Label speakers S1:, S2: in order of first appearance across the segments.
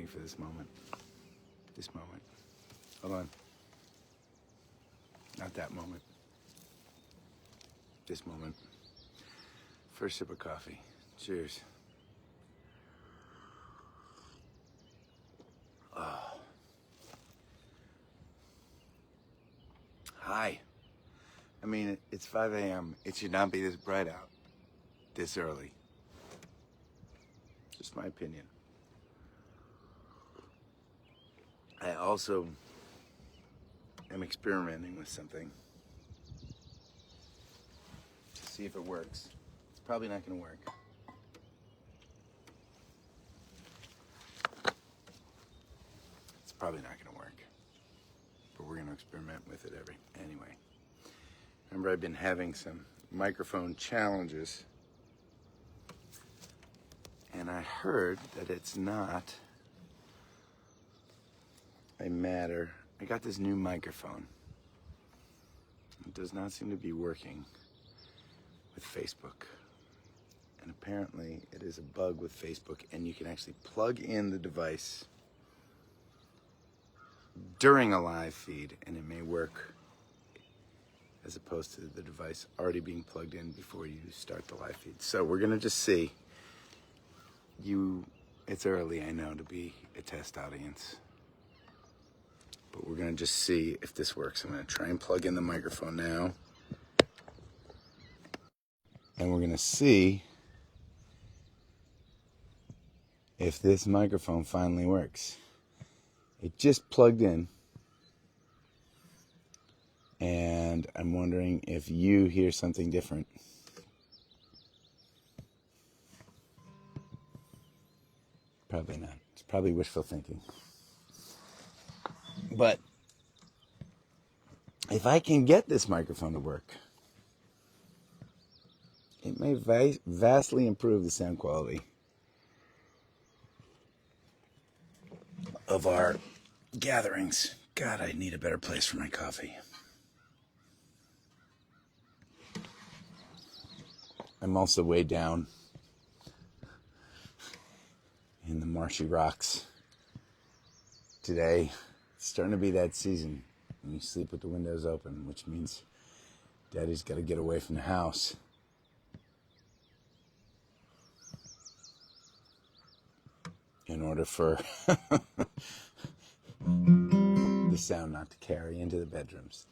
S1: waiting for this moment. This moment. Hold on. Not that moment. This moment. First sip of coffee. Cheers. Oh. Hi. I mean, it's 5 a.m. It should not be this bright out this early. Just my opinion. I also am experimenting with something to see if it works. It's probably not going to work. It's probably not going to work. But we're going to experiment with it anyway. Remember, I've been having some microphone challenges. And I heard that it's not a matter. I got this new microphone. It does not seem to be working with Facebook. And apparently it is a bug with Facebook, and you can actually plug in the device during a live feed, and it may work as opposed to the device already being plugged in before you start the live feed. So we're gonna just see. It's early, I know, to be a test audience. But we're gonna just see if this works. I'm gonna try and plug in the microphone now. And we're gonna see if this microphone finally works. It just plugged in. And I'm wondering if you hear something different. Probably not. It's probably wishful thinking. But if I can get this microphone to work, it may vastly improve the sound quality of our gatherings. God, I need a better place for my coffee. I'm also way down in the marshy rocks today. It's starting to be that season when you sleep with the windows open, which means Daddy's got to get away from the house. In order for the sound not to carry into the bedrooms.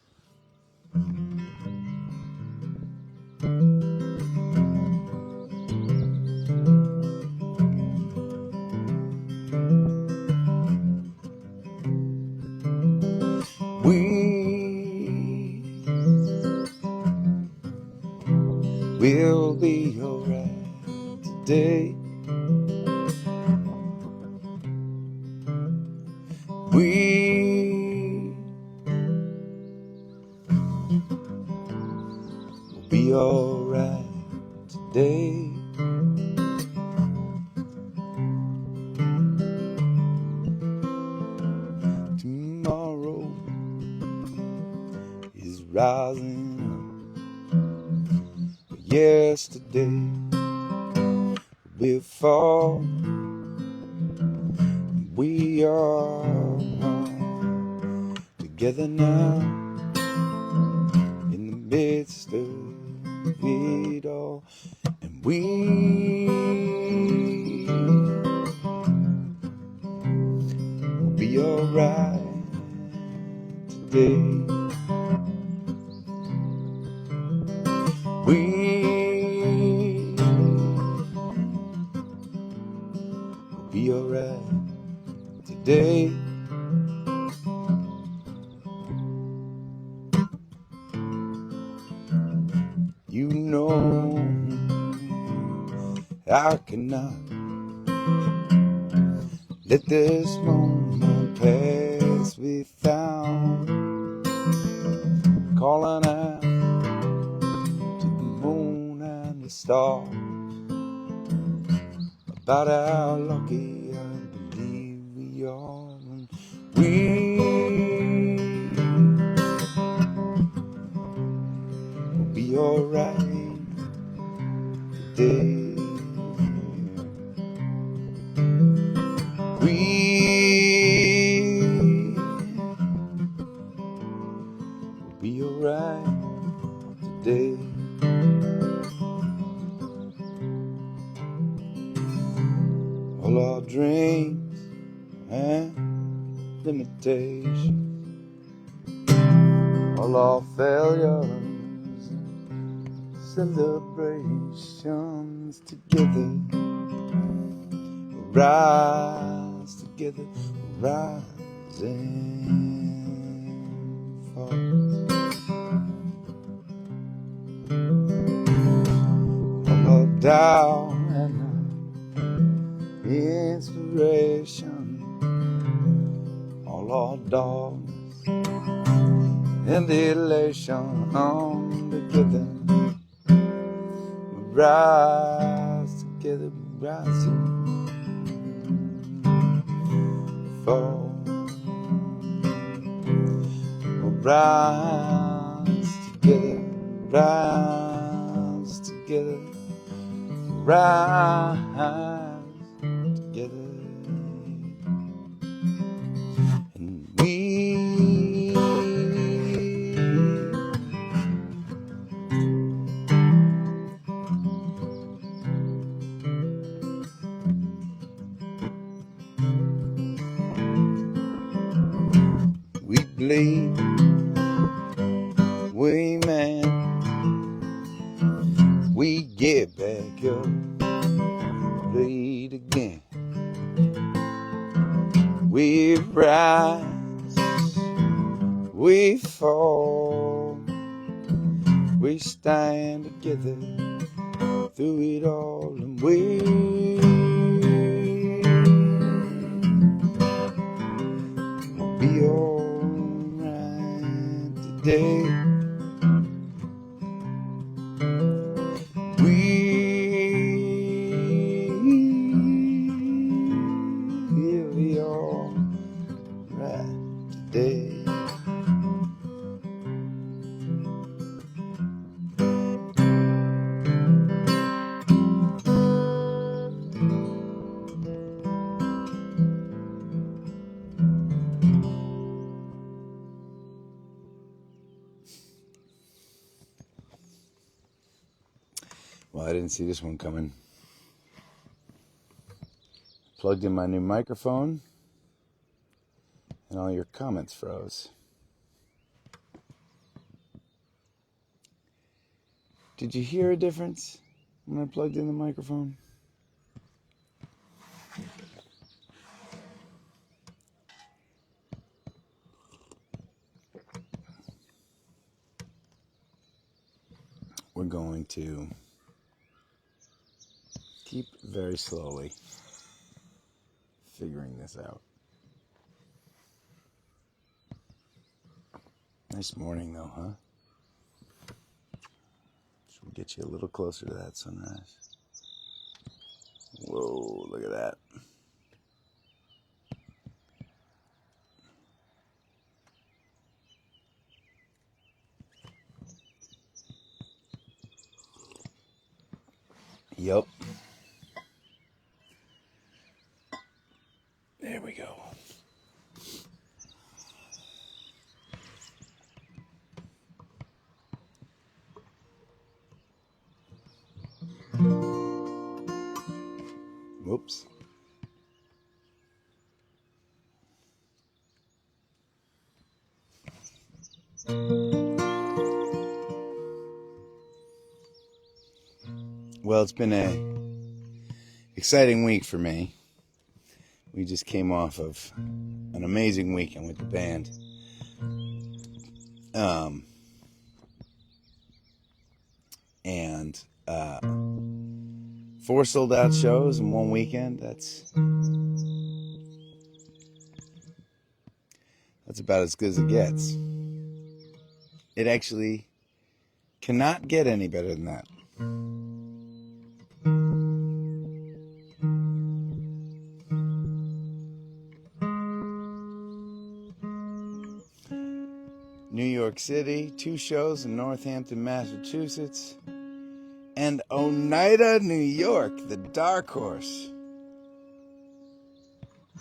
S1: We'll be alright today. We will be alright today. Tomorrow is rising up. But yesterday will fall. We are together now in the midst of it all, and we will be alright today. We will be alright today. You know I cannot let this moment pass without calling out to the moon and the stars about how lucky I believe we are. And we'll be alright today. We and limitation. All our failures and celebrations together. Rise together, rise and fall. All our doubt and inspiration, all our darkness and elation on together. Rise together, rise and fall. We'll rise together, rise together, rise together. And we bleed, we man, we get back up, bleed again. We rise, we fall, we stand together through it all, and we'll be alright today. We'll be alright today. Well, I didn't see this one coming. Plugged in my new microphone, and all your comments froze. Did you hear a difference when I plugged in the microphone? We're going to keep very slowly figuring this out. Nice morning though, huh? Should we get you a little closer to that sunrise? Whoa, look at that. Yep. There we go. Whoops. Well, it's been a exciting week for me. We just came off of an amazing weekend with the band. And 4 sold out shows in one weekend. That's about as good as it gets. It actually cannot get any better than that. New York City, 2 shows in Northampton, Massachusetts, and Oneida, New York, the dark horse.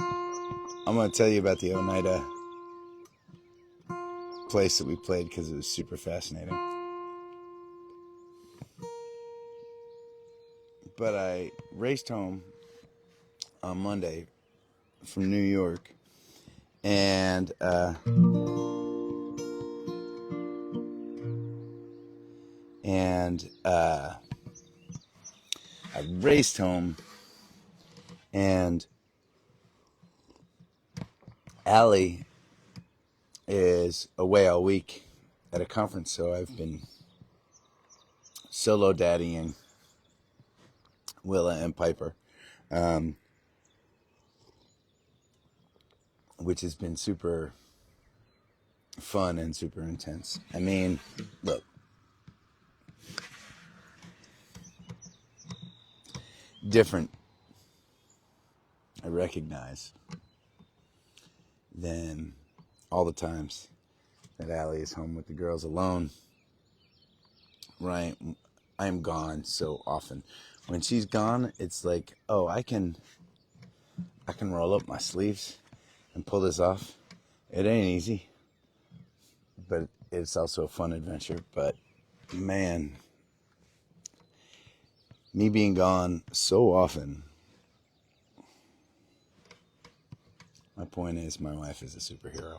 S1: I'm going to tell you about the Oneida place that we played because it was super fascinating. But I raced home on Monday from New York, and I raced home, and Allie is away all week at a conference, so I've been solo daddying Willa and Piper, which has been super fun and super intense. I mean, look, different, I recognize, than all the times that Allie is home with the girls alone. Right? I'm gone so often. When she's gone, it's like, oh, I can roll up my sleeves and pull this off. It ain't easy, but it's also a fun adventure. But man, me being gone so often, my point is my wife is a superhero.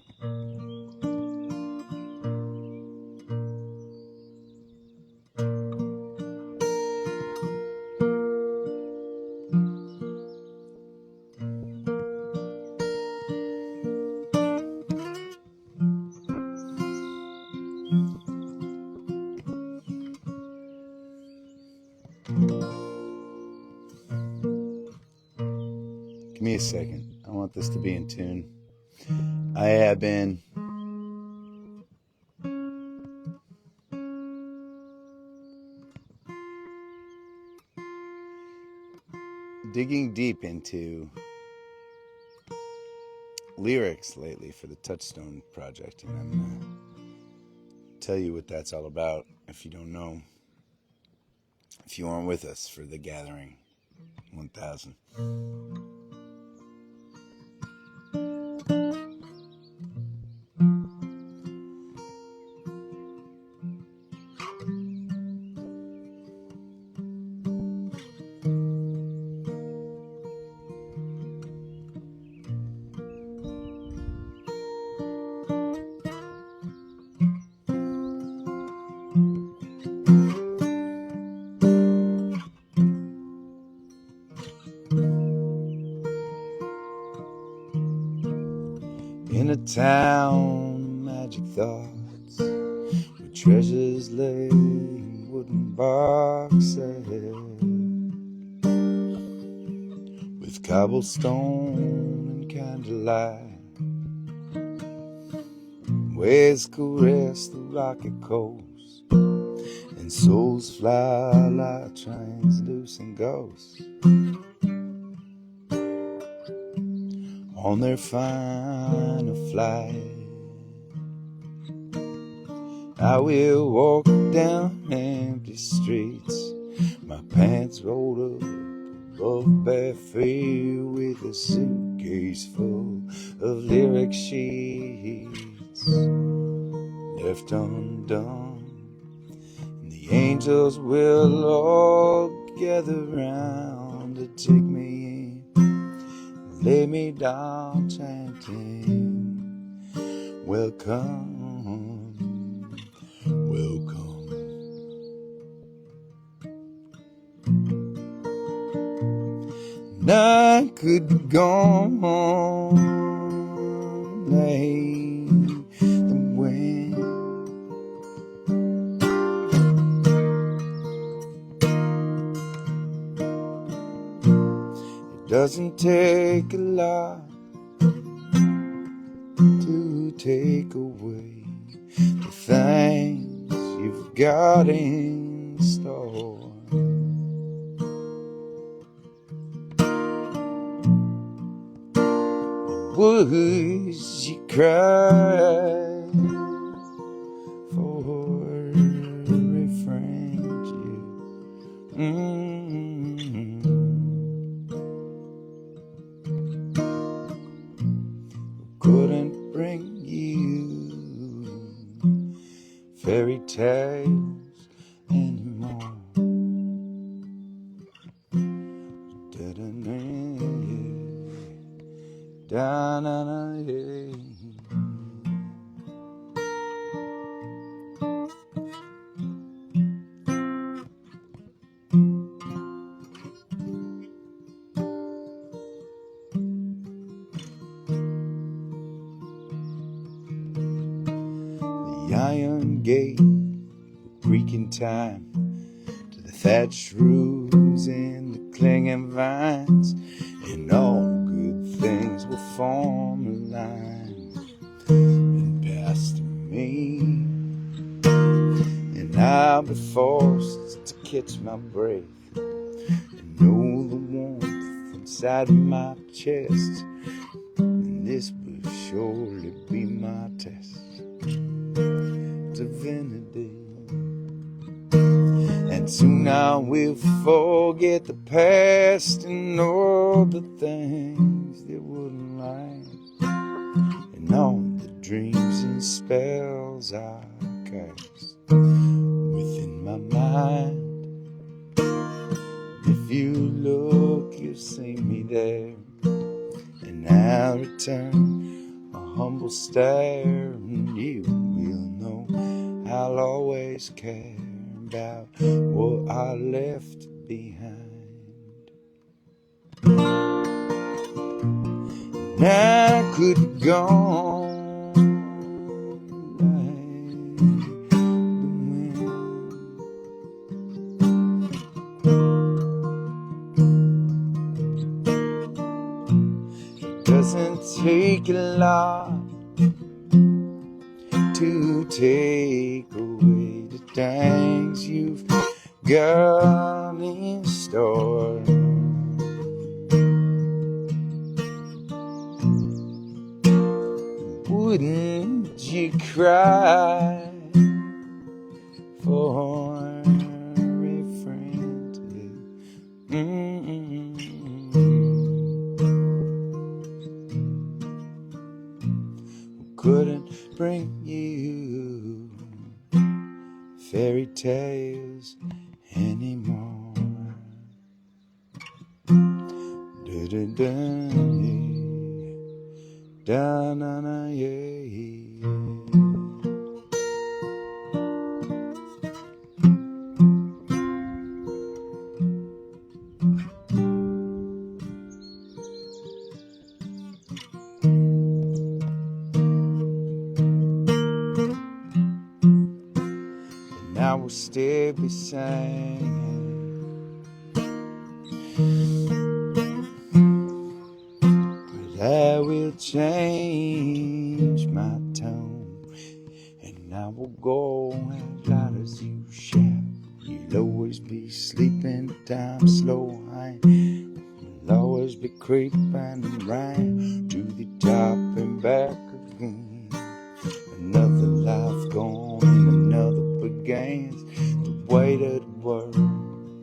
S1: Give me a second. I want this to be in tune. I have been digging deep into lyrics lately for the Touchstone project, and I'm going to tell you what that's all about if you don't know, if you aren't with us for the Gathering 1000. In a town, magic thoughts, where treasures lay in wooden boxes, with cobblestone and candlelight, waves caress the rocky coast, and souls fly like trains loose and ghosts on their final flight. I will walk down empty streets, my pants rolled up above bare feet, with a suitcase full of lyric sheets left undone. And the angels will all gather round to take me in, lay me down chanting, welcome, welcome. And I could be gone like the wind. It doesn't take a lot to take away the things you've got in store. Would you cry for every friend you couldn't bring you fairy tales anymore? da na na yeah. The iron gate creaking time to the thatched roofs and the clinging vines, and all good things will form a line and pass through me, and I'll be forced to catch my breath and know the warmth inside my chest, and this will surely be my test. Divinity, and soon I will forget the past and all the things that wouldn't last, and all the dreams and spells I cast within my mind. If you look, you'll see me there, and I'll return a humble stare, and you will know I'll always care about what I left behind. And I could be gone like the wind. It doesn't take a lot to take away the things you've got in store. Wouldn't you cry for a friend? Couldn't bring you fairy tales anymore. Da da da da na na yeah. I will still be singing, but I will change my tone, and I will go as loud as you shout. You'll always be sleeping time slow high. You'll always be creeping around to the top and back again. Another life gone and another begins. The weight of the world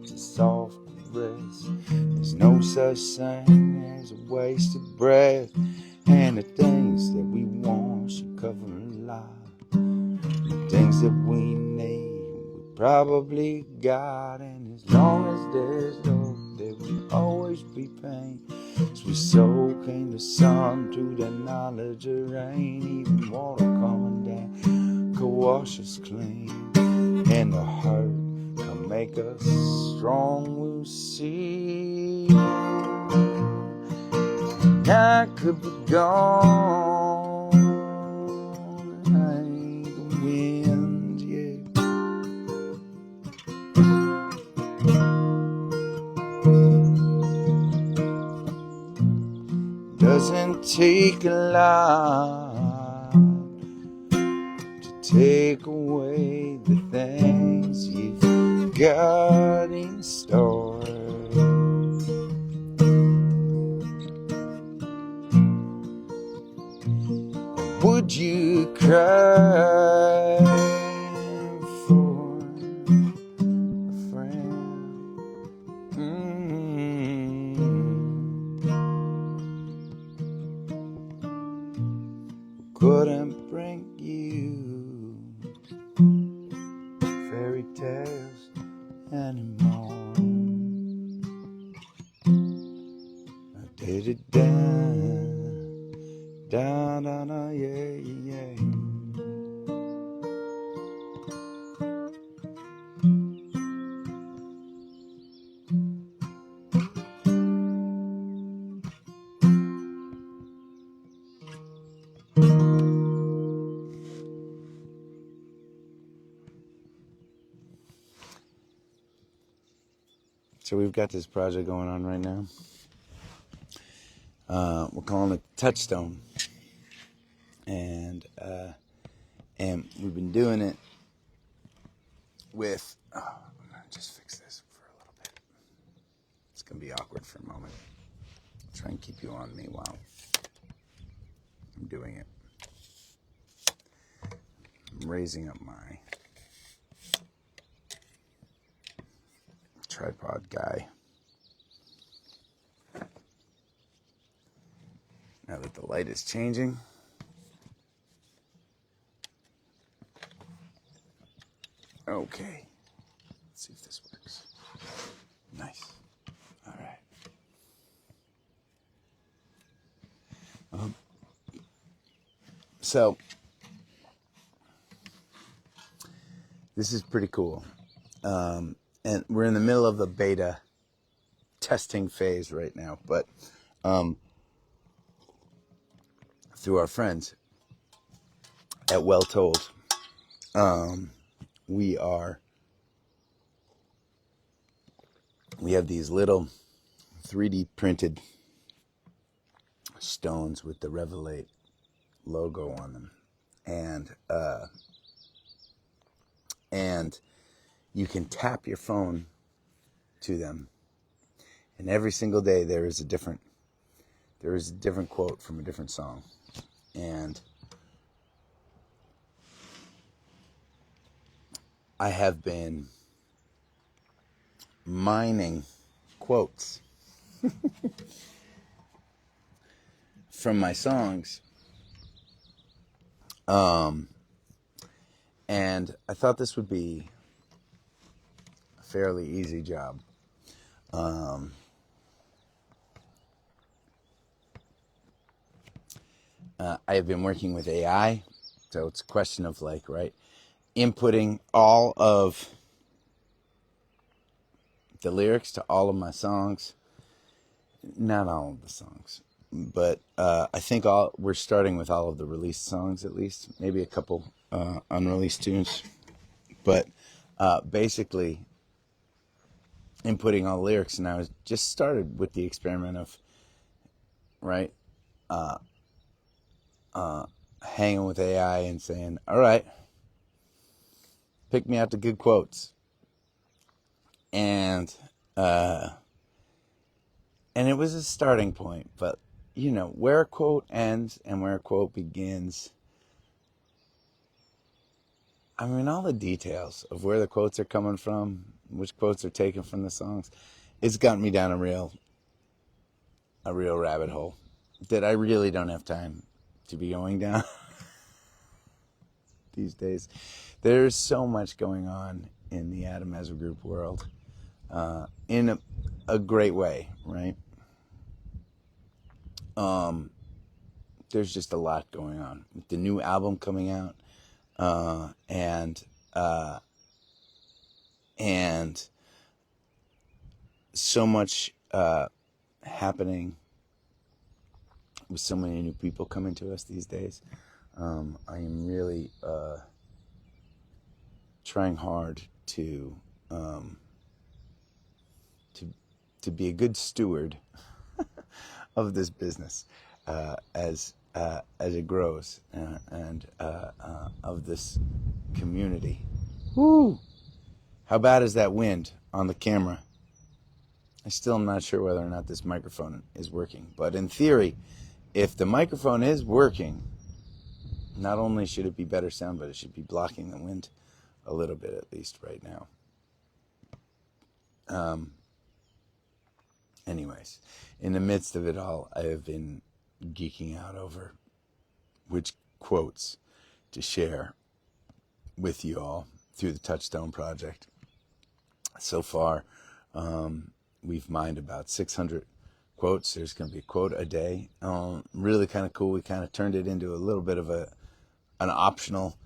S1: is a soft rest. There's no such thing as a wasted breath, and the things that we want should cover a lot. The things that we need we probably got, and as long as there's love there will always be pain. As we soak in the sun through the knowledge of rain, even water coming down could wash us clean, and the hurt can make us strong, we'll see. I could be gone like the wind, yeah. Doesn't take a lot to take away the things you've got in store. Would you cry for a friend? Couldn't bring you fairy tales anymore. Da da da Da da da, yeah, yeah. So we've got this project going on right now. We're calling it Touchstone, and we've been doing it with. Oh, I'm gonna just fix this for a little bit. It's gonna be awkward for a moment. I'll try and keep you on me while I'm doing it. I'm raising up my tripod guy. Now that the light is changing. Okay. Let's see if this works. Nice. All right. So, this is pretty cool. And we're in the middle of the beta testing phase right now. But through our friends at Well Told, we have these little 3D printed stones with the Revelate logo on them, and you can tap your phone to them, and every single day there is a different quote from a different song, and I have been mining quotes from my songs, and I thought this would be a fairly easy job. I have been working with AI, so it's a question of inputting all of the lyrics to all of my songs. Not all of the songs, but I think we're starting with all of the released songs, at least maybe a couple unreleased tunes, but basically inputting all the lyrics. And I was just started with the experiment of hanging with AI and saying, all right, pick me out the good quotes. And it was a starting point, but where a quote ends and where a quote begins, I mean, all the details of where the quotes are coming from, which quotes are taken from the songs, it's gotten me down a real rabbit hole that I really don't have time to be going down these days. There's so much going on in the Adam Ezra Group world, in a great way, right? There's just a lot going on with the new album coming out, and so much happening with so many new people coming to us these days. I am really trying hard to be a good steward of this business as it grows, and of this community. Woo! How bad is that wind on the camera? I still am not sure whether or not this microphone is working, but in theory, if the microphone is working, not only should it be better sound, but it should be blocking the wind a little bit, at least right now. Anyways, in the midst of it all, I have been geeking out over which quotes to share with you all through the Touchstone Project. So far, we've mined about 600 quotes. There's going to be a quote a day. Really kind of cool. We kind of turned it into a little bit of an optional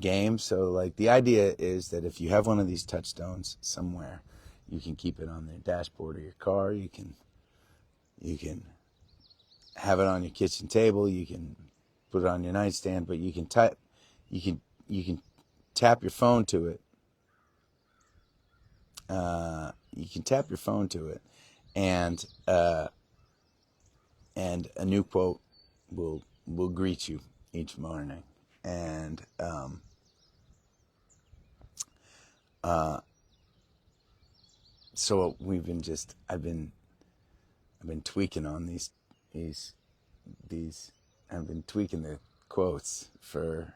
S1: game. So like the idea is that if you have one of these touchstones somewhere, you can keep it on the dashboard of your car. You can have it on your kitchen table. You can put it on your nightstand, but you can tap your phone to it. You can tap your phone to it, and a new quote will greet you each morning. And so I've been tweaking on these I've been tweaking the quotes for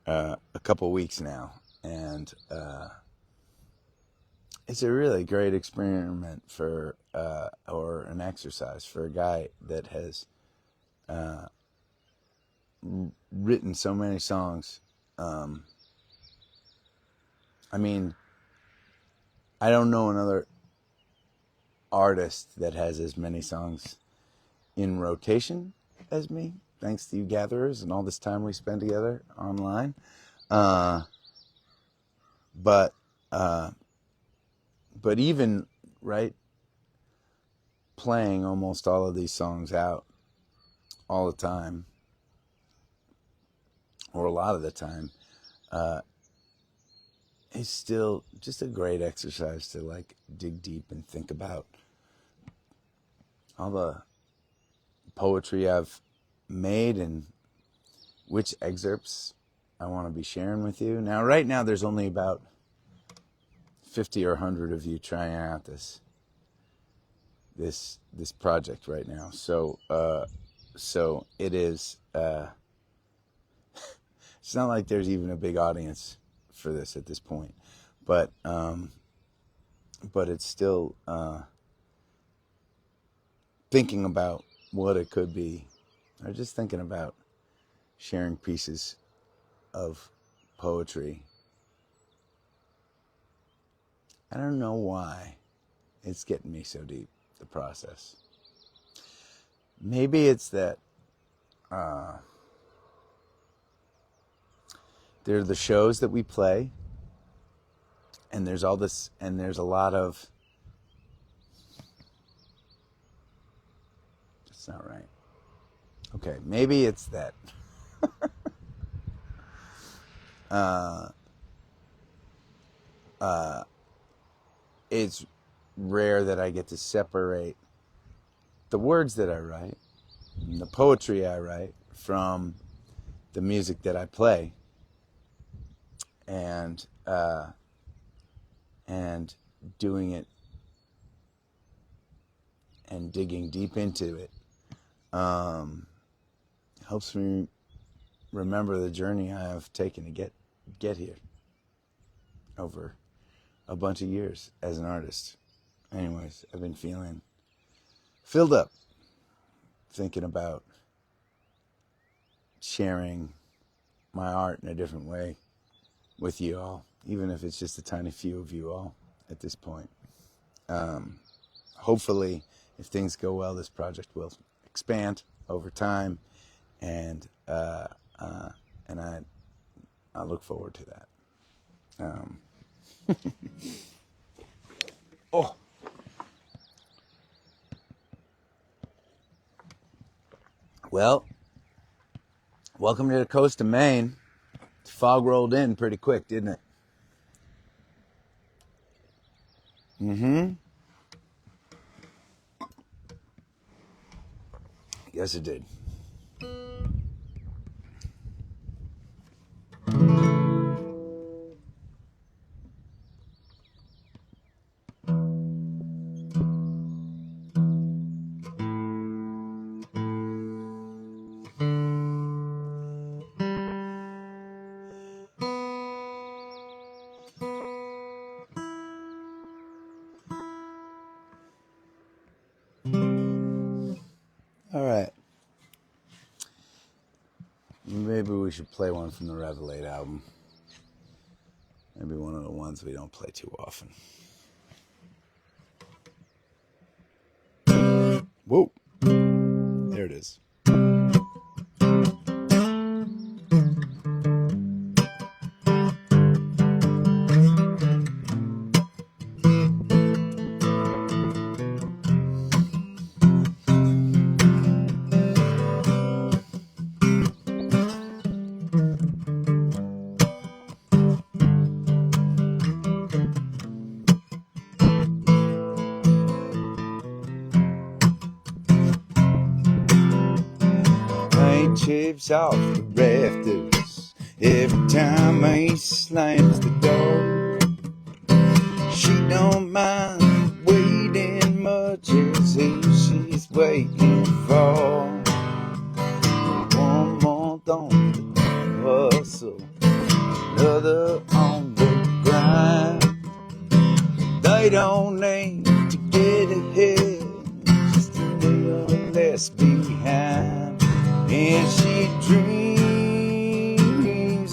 S1: a couple weeks now, and it's a really great experiment or an exercise for a guy that has written so many songs. I mean, I don't know another artist that has as many songs in rotation as me, thanks to you gatherers and all this time we spend together online. But even, right, playing almost all of these songs out all the time, or a lot of the time, is still just a great exercise to like dig deep and think about all the poetry I've made and which excerpts I want to be sharing with you. Now, right now, there's only about 50 or 100 of you trying out this project right now. So it is. It's not like there's even a big audience for this at this point, but it's still thinking about what it could be, or just thinking about sharing pieces of poetry. I don't know why it's getting me so deep, the process. Maybe it's that there are the shows that we play, and there's all this, and there's a lot of, it's not right. Okay, maybe it's that. It's rare that I get to separate the words that I write, and the poetry I write, from the music that I play, and doing it and digging deep into it helps me remember the journey I have taken to get here over a bunch of years as an artist. Anyways, I've been feeling filled up thinking about sharing my art in a different way with you all, even if it's just a tiny few of you all at this point. Hopefully, if things go well, this project will expand over time, and I look forward to that. Oh. Well, welcome to the coast of Maine. The fog rolled in pretty quick, didn't it? Yes, it did. All right. Maybe we should play one from the Revelate album. Maybe one of the ones we don't play too often. Whoa. There it is. Chips off the rafters every time he slams the door. She don't mind waiting much as if she's waiting for one month on the hustle, another on the grind. They don't need to get ahead, just a little less behind. And she dreams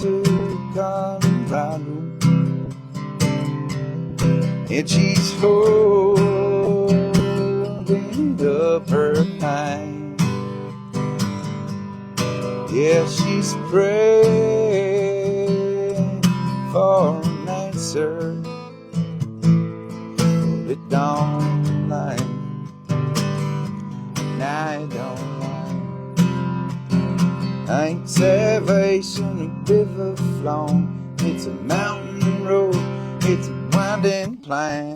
S1: of Colorado, and she's holding up her hand. Yeah, she's praying for an answer, but it don't lie. Nah, it don't lie. Ain't salvation a river flown, it's a mountain road, it's a winding plain.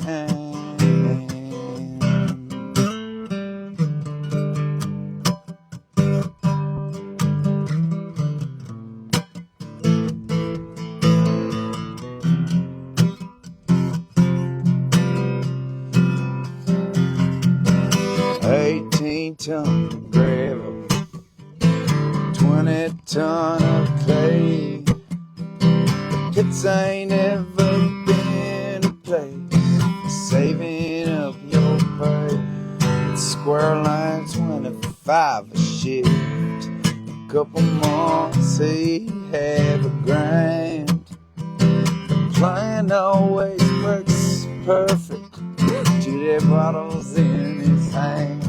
S1: 18-ton gravel, 20-ton of clay. Kids ain't ever been a place saving up your pay. It's square line 25 a shift. A couple months he'd have a grand. The plan always works perfect. 2 dead bottles in his hand,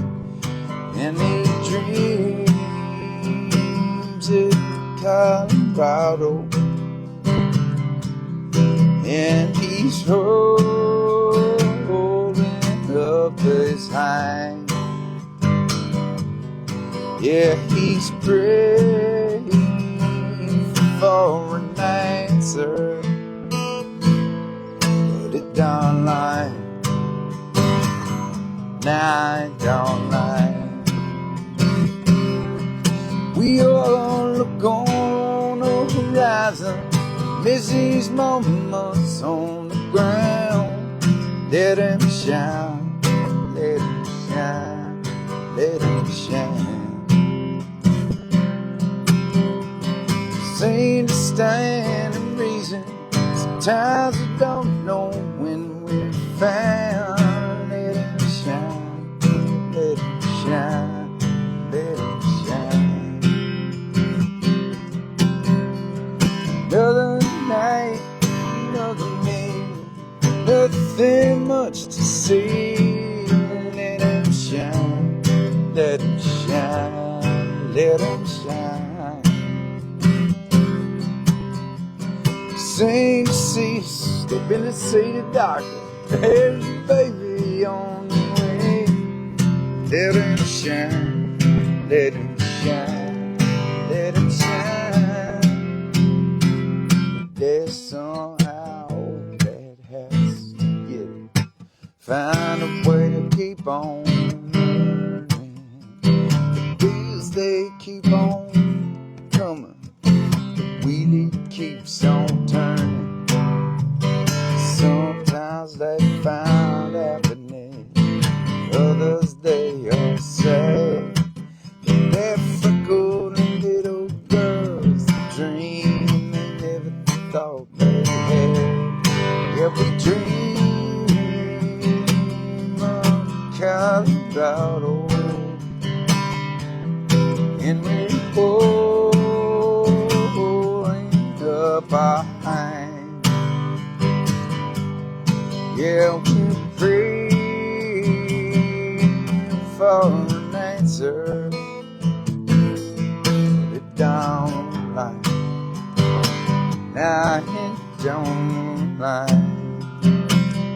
S1: and he dreams of Colorado, and he's holding up his hand. Yeah, he's praying for an answer, but it don't lie. Nah, it don't lie. We all look on the horizon, Missy's mama's on the ground. Let him shine, let him shine, let him shine. Seem to stand and reason, sometimes we don't know when we're found. Let him shine, let him shine, let him shine. Another night, another meal, nothing much to see. Let him shine, let him shine, let him shine. Sing to cease, stability to darkness. There's your baby on the way. Let him shine, let him shine, let him shine. There's somehow that has to get it. Find a way to keep on learning. The bills they keep on coming, the wheelie keeps on turning. Sometimes they find happiness, others they are sad. They're freckled little girls that dream they never thought they had. Yeah, we dream of Colorado, and we're holding up our don't like. Now it don't like.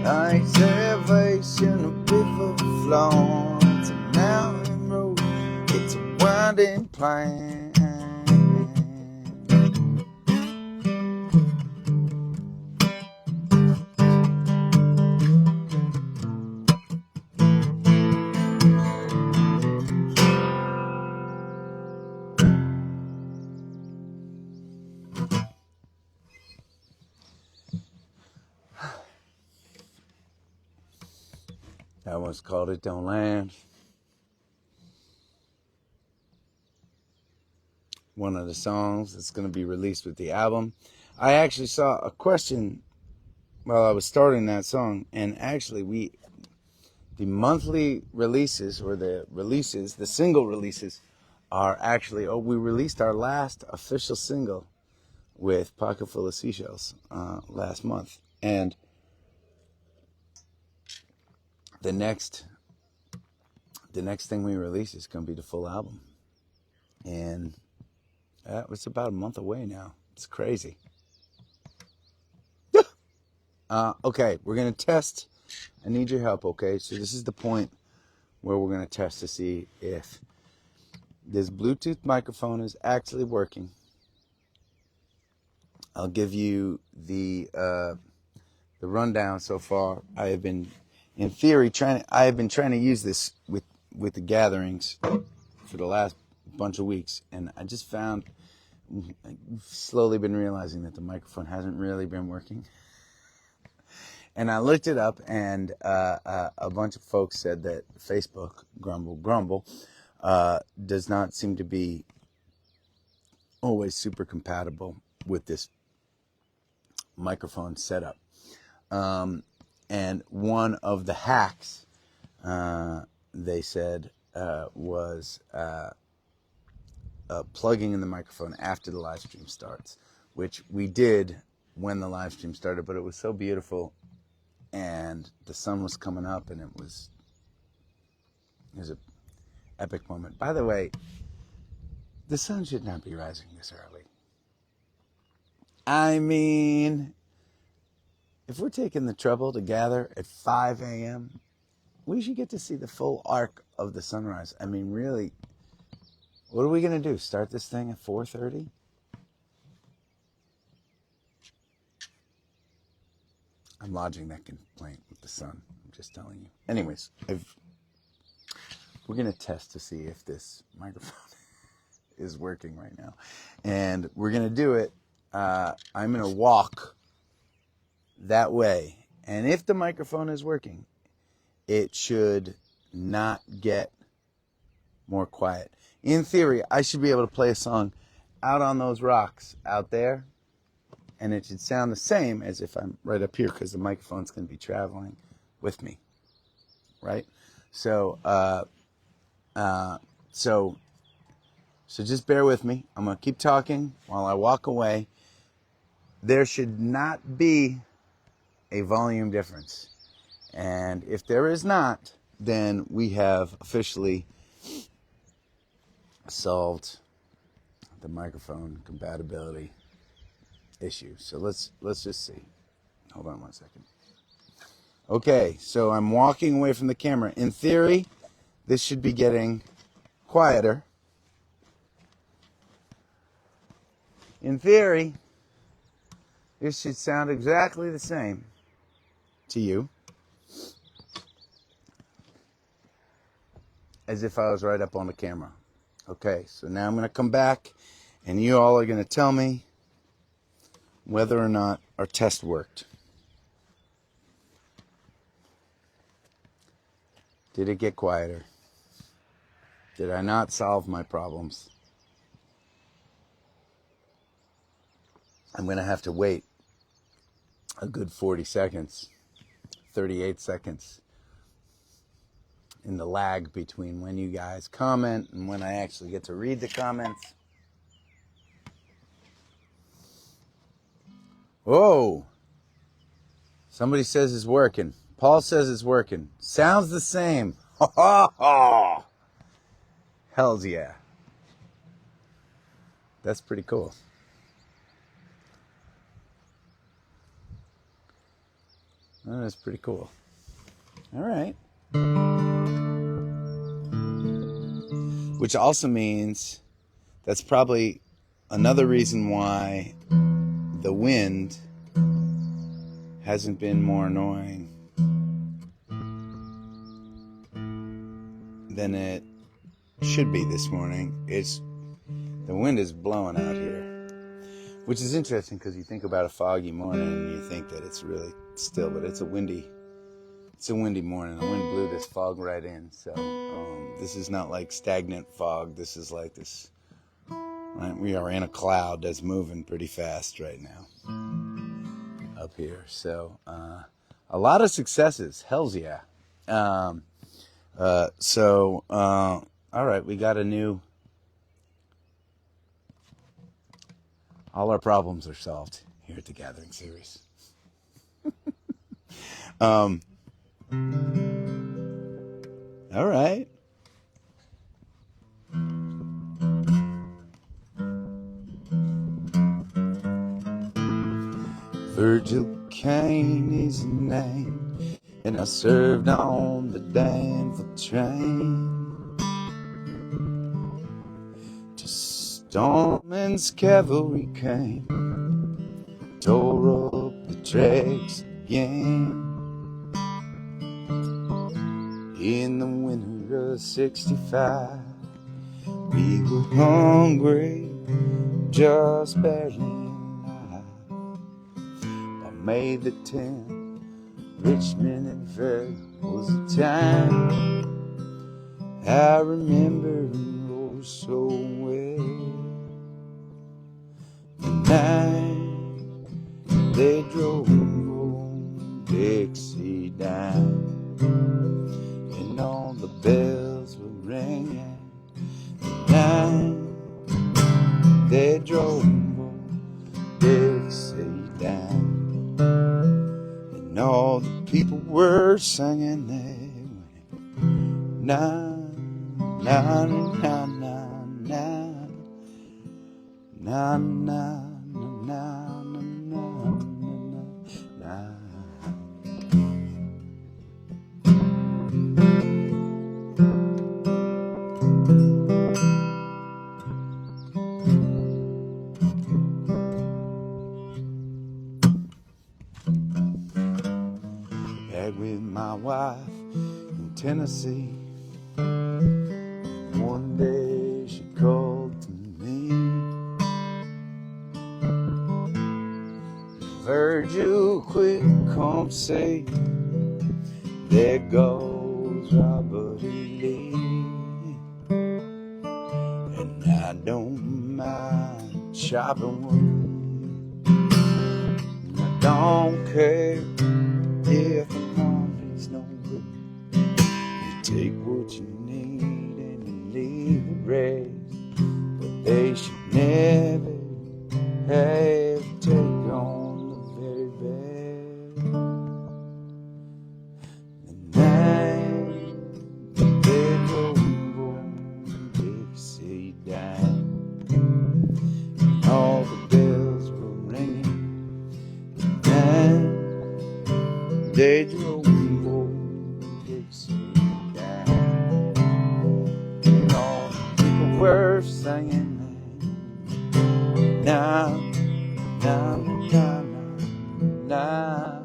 S1: Like salvation, a river flow. It's a mountain road. It's a winding plain. That one's called It Don't Land. One of the songs that's going to be released with the album. I actually saw a question while I was starting that song, and actually the monthly releases, or the single releases, are actually, we released our last official single with Pocket Full of Seashells last month, and the next thing we release is going to be the full album, and it's about a month away now. It's crazy. Okay, we're going to test. I need your help, okay? So this is the point where we're going to test to see if this Bluetooth microphone is actually working. I'll give you the rundown so far. I have been, in theory, trying to use this with the gatherings for the last bunch of weeks, and I just found, I've slowly been realizing that the microphone hasn't really been working. And I looked it up, and a bunch of folks said that Facebook, grumble, does not seem to be always super compatible with this microphone setup. And one of the hacks, they said, was plugging in the microphone after the live stream starts, which we did when the live stream started, but it was so beautiful. And the sun was coming up, and it was an epic moment. By the way, the sun should not be rising this early. I mean, if we're taking the trouble to gather at 5 a.m., we should get to see the full arc of the sunrise. I mean, really, what are we going to do? Start this thing at 4:30? I'm lodging that complaint with the sun. I'm just telling you. Anyways, we're going to test to see if this microphone is working right now. And we're going to do it. I'm going to walk that way. And if the microphone is working, it should not get more quiet. In theory, I should be able to play a song out on those rocks out there, and it should sound the same as if I'm right up here, because the microphone's going to be traveling with me, right? So, so just bear with me. I'm going to keep talking while I walk away. There should not be a volume difference. And if there is not, then we have officially solved the microphone compatibility issue. So let's just see. Hold on one second. Okay, so I'm walking away from the camera. In theory, this should be getting quieter. In theory, this should sound exactly the same to you as if I was right up on the camera. Okay, so now I'm going to come back, and you all are going to tell me whether or not our test worked. Did it get quieter? Did I not solve my problems? I'm going to have to wait a good 40 seconds, 38 seconds in the lag between when you guys comment and when I actually get to read the comments. Whoa! Somebody says it's working. Paul says it's working. Sounds the same. Ha ha ha! Hells yeah. That's pretty cool. That's pretty cool. All right. Which also means that's probably another reason why the wind hasn't been more annoying than it should be this morning. The wind is blowing out here, which is interesting because you think about a foggy morning and you think that it's really still, but it's a windy morning. The wind blew this fog right in, so this is not like stagnant fog. This is like this. Right? We are in a cloud that's moving pretty fast right now up here. So a lot of successes. Hells yeah. All right, we got a new. All our problems are solved here at the Gathering Series. All right. Virgil Kane is his name, and I served on the Danville train to Storming's cavalry came, tore up the tracks again. In the winter of '65, we were hungry, just barely alive. On May the 10th, Richmond and Fair was the time. I remember oh so well. The night they drove old Dixie down, and all the bells were ringing. The night they drove old Dixie down, and all the people were singing their na na na na na na na na na na na. Back with my wife in Tennessee, one day she called to me, Virgil, quick, come say, there goes Robert E. Lee. And I don't mind chopping wood, and I don't care if the money's no good. You take what you need and you leave the rest. But they should never have to take on the very best. The night that they drove old Dixie down, and all the bells were ringing. The night they drove old Dixie down, and all the people were singing now, now, now, now, now,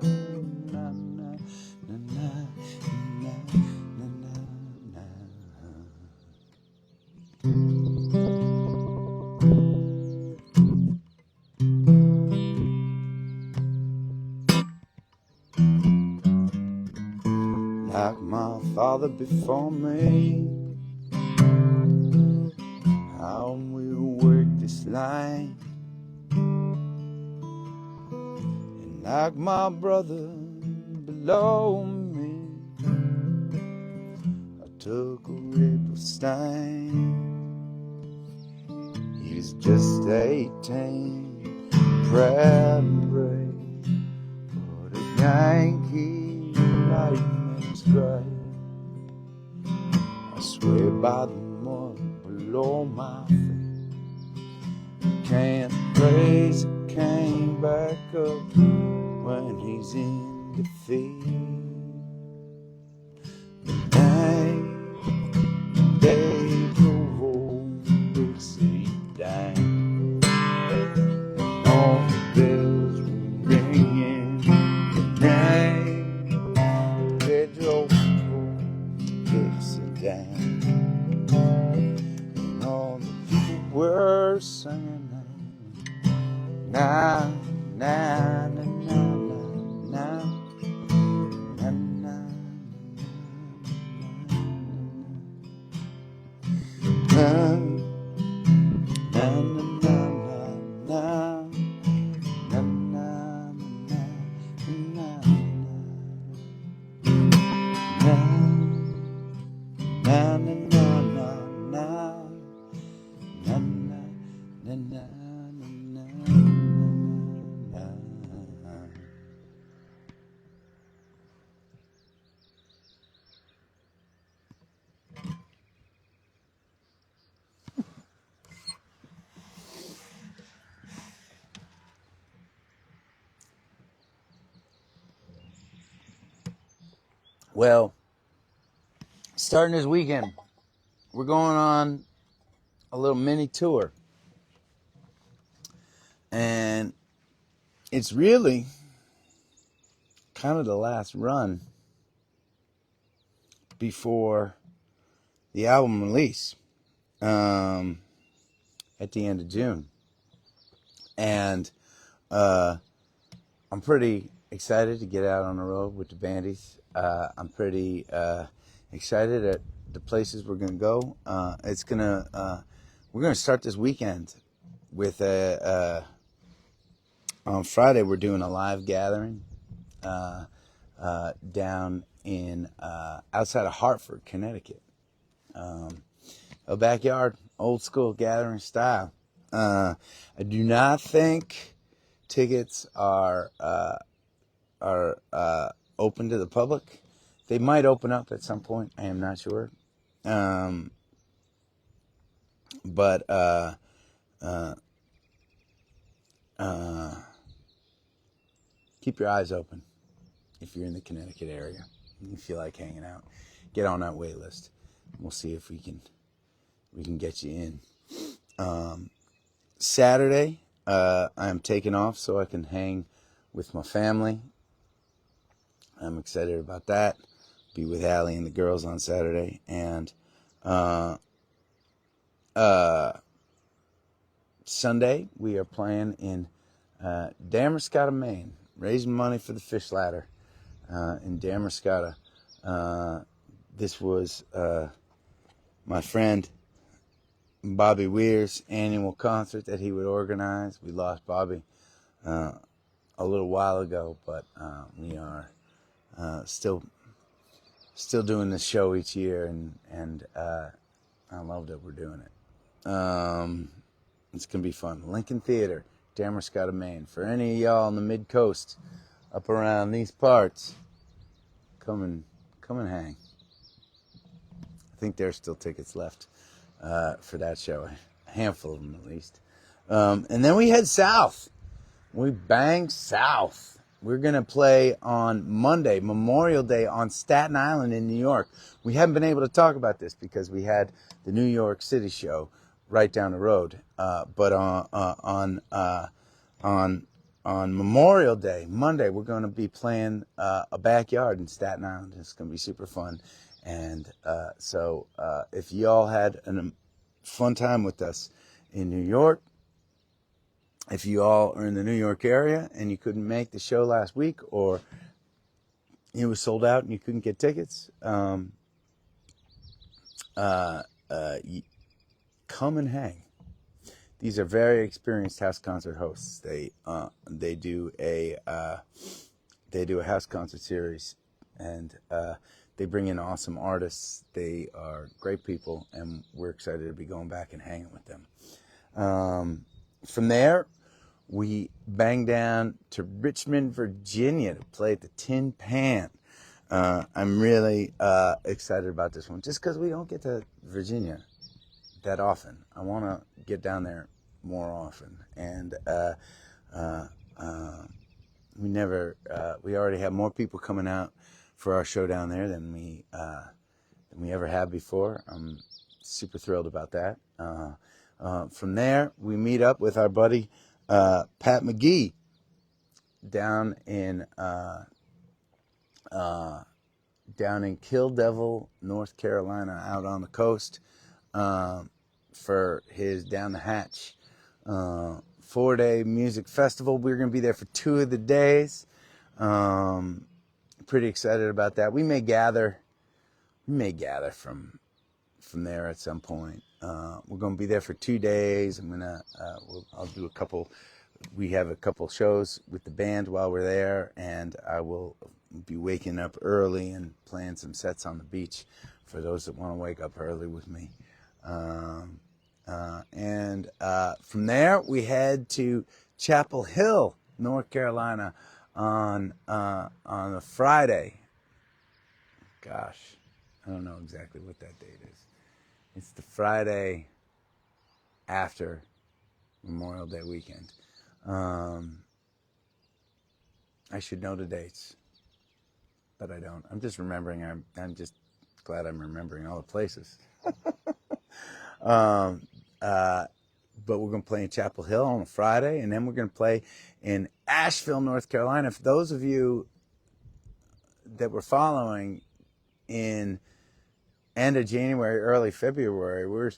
S1: like my father before me, how we work this line, and like my brother below me, I took a Rippelstein. He was just 18, proud and brave, but a Yankee lightning's strike. I swear by the mud below my feet, back up when he's in defeat. The night they drove home, Dixie died. All the bells were ringing. The night they drove home, Dixie died. And all the people were singing. Na na na na na na na na Well, starting this weekend, we're going on a little mini tour. And it's really kind of the last run before the album release at the end of June. And I'm pretty excited to get out on the road with the bandies. I'm pretty excited at the places we're going to go. We're going to start this weekend with on Friday we're doing a live gathering down in outside of Hartford, Connecticut. A backyard, old school gathering style. I do not think tickets are open to the public. They might open up at some point. I am not sure. But keep your eyes open if you're in the Connecticut area and you feel like hanging out. Get on that wait list. We'll see if we can get you in. Saturday, I'm taking off so I can hang with my family. I'm excited about that. Be with Allie and the girls on Saturday. And Sunday, we are playing in Damascotta, Maine, raising money for the fish ladder in Damascotta. This was my friend Bobby Weir's annual concert that he would organize. We lost Bobby a little while ago, but we are still doing this show each year, and I love that we're doing it. It's gonna be fun. Lincoln Theater, Damascotta, Maine. For any of y'all on the mid coast, up around these parts, come and hang. I think there's still tickets left for that show, a handful of them at least. And then we head south. We bang south. We're going to play on Monday, Memorial Day, on Staten Island in New York. We haven't been able to talk about this because we had the New York City show right down the road. But on Memorial Day, Monday, we're going to be playing a backyard in Staten Island. It's going to be super fun. And so if y'all had a fun time with us in New York, if you all are in the New York area and you couldn't make the show last week, or it was sold out and you couldn't get tickets, come and hang. These are very experienced house concert hosts. They do a house concert series, and they bring in awesome artists. They are great people, and we're excited to be going back and hanging with them. From there, we bang down to Richmond, Virginia to play at the Tin Pan. I'm really excited about this one, just because we don't get to Virginia that often. I want to get down there more often. And we already have more people coming out for our show down there than we ever have before. I'm super thrilled about that. From there, we meet up with our buddy Pat McGee down in Kill Devil, North Carolina, out on the coast, for his Down the Hatch 4-day music festival. We're going to be there for 2 of the days. Pretty excited about that. We may gather from there at some point. We're going to be there for 2 days. I'll do a couple. We have a couple shows with the band while we're there, and I will be waking up early and playing some sets on the beach for those that want to wake up early with me. And from there, we head to Chapel Hill, North Carolina, on a Friday. Gosh, I don't know exactly what that date is. It's the Friday after Memorial Day weekend. I should know the dates, but I don't. I'm just remembering. I'm just glad I'm remembering all the places. But we're going to play in Chapel Hill on a Friday, and then we're going to play in Asheville, North Carolina. For those of you that were following, in end of January, early February, we were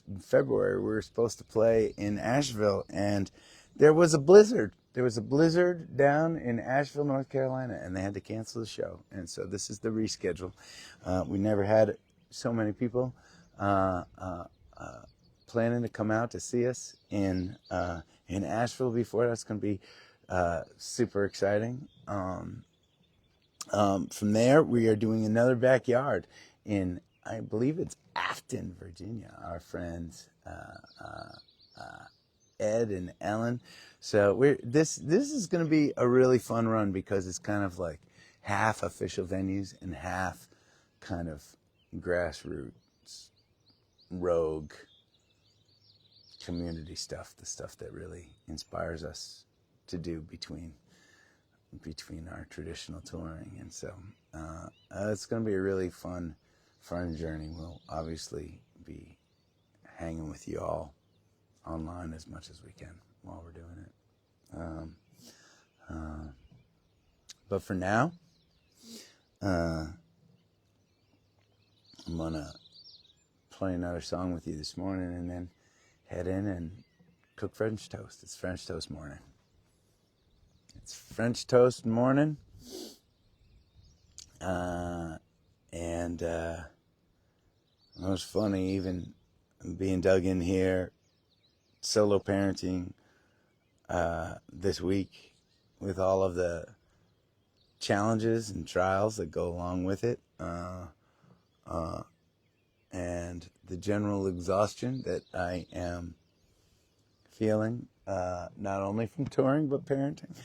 S1: supposed to play in Asheville, and there was a blizzard. There was a blizzard down in Asheville, North Carolina, and they had to cancel the show. And so this is the reschedule. We never had so many people planning to come out to see us in Asheville before. That's going to be super exciting. From there, we are doing another backyard in, I believe it's Afton, Virginia. Our friends Ed and Ellen. So this is going to be a really fun run, because it's kind of like half official venues and half kind of grassroots, rogue community stuff, the stuff that really inspires us to do between our traditional touring. And so it's going to be a really fun journey. We'll obviously be hanging with you all online as much as we can while we're doing it. But for now, I'm going to play another song with you this morning, and then head in and cook French toast. It's French toast morning. It's French toast morning. And it was funny, even being dug in here, solo parenting this week, with all of the challenges and trials that go along with it, and the general exhaustion that I am feeling, not only from touring but parenting.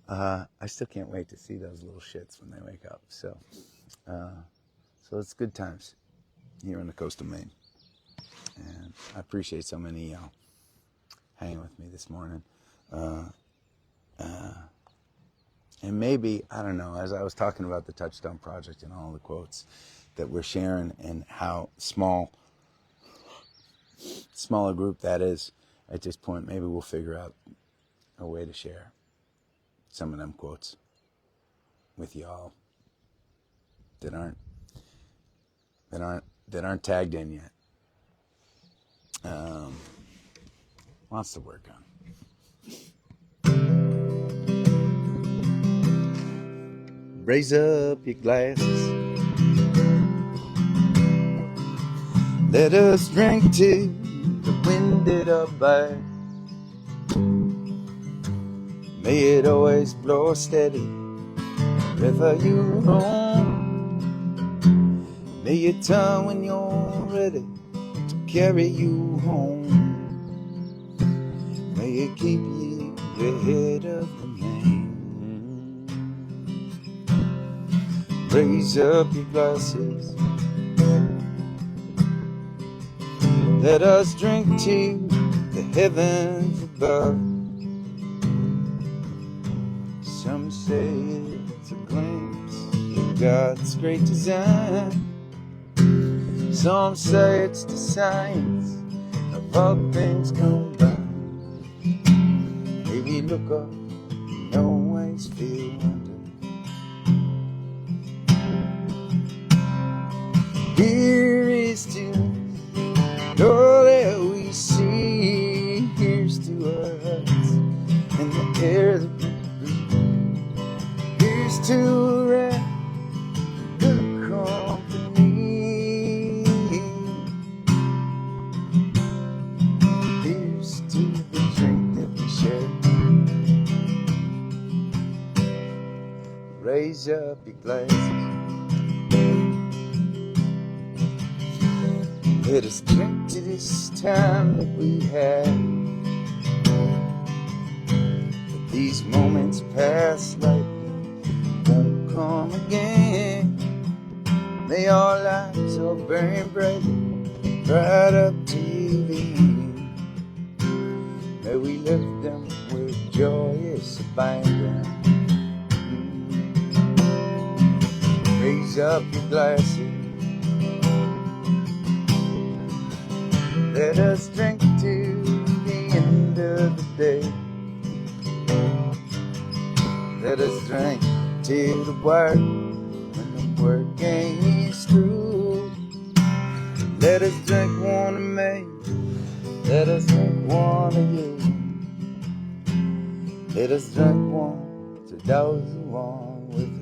S1: I still can't wait to see those little shits when they wake up. So it's good times here on the coast of Maine, and I appreciate so many of y'all hanging with me this morning. And maybe, I don't know, as I was talking about the Touchstone Project and all the quotes that we're sharing, and how small a group that is at this point, maybe we'll figure out a way to share some of them quotes with y'all that aren't tagged in yet. Lots to work on. Raise up your glasses. Let us drink to the winded up by. May it always blow steady wherever you roam. May it turn when you're ready to carry you home. May it keep you ahead of the game. Raise up your glasses. Let us drink to the heavens above. Some say it's a glimpse of God's great design. Some say it's the science of all things combined. Maybe look up and always feel wonder. Here is to all that we see. Here's to our hearts and the air that we breathe. Here's to our good company. Here's to the drink that we share. Raise up your glasses. Let us drink to this time that we had. But these moments pass lightly, won't come again. May our lives all burn brightly, right up to the end. May we live them with joyous abandon. Raise up your glasses. Let us drink to the end of the day. Let us drink till the work, when the work is through. Let us drink one of me. Let us drink one of you. Let us drink one to those who want with us.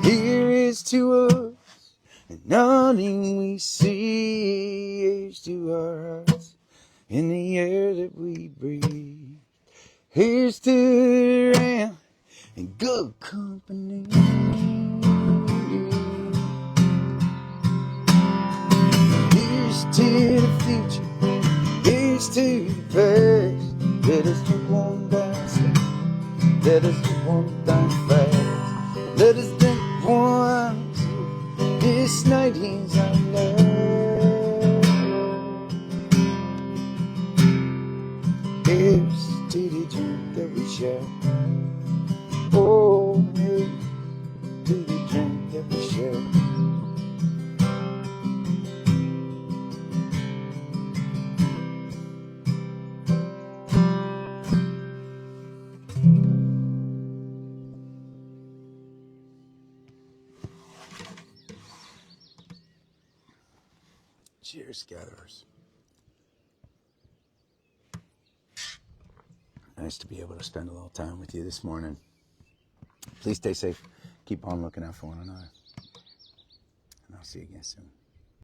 S1: Here is to us, and nothing we see. Here's to our hearts in the air that we breathe. Here's to the rain and good company. Here's to the future. Here's to the past. Let us drink one down slow. Let us drink one down fast. Let us drink one. This night is our love. Here's to the drink that we share. Oh, here's to the drink that we share. Cheers, gatherers. Nice to be able to spend a little time with you this morning. Please stay safe. Keep on looking out for one another. And I'll see you again soon.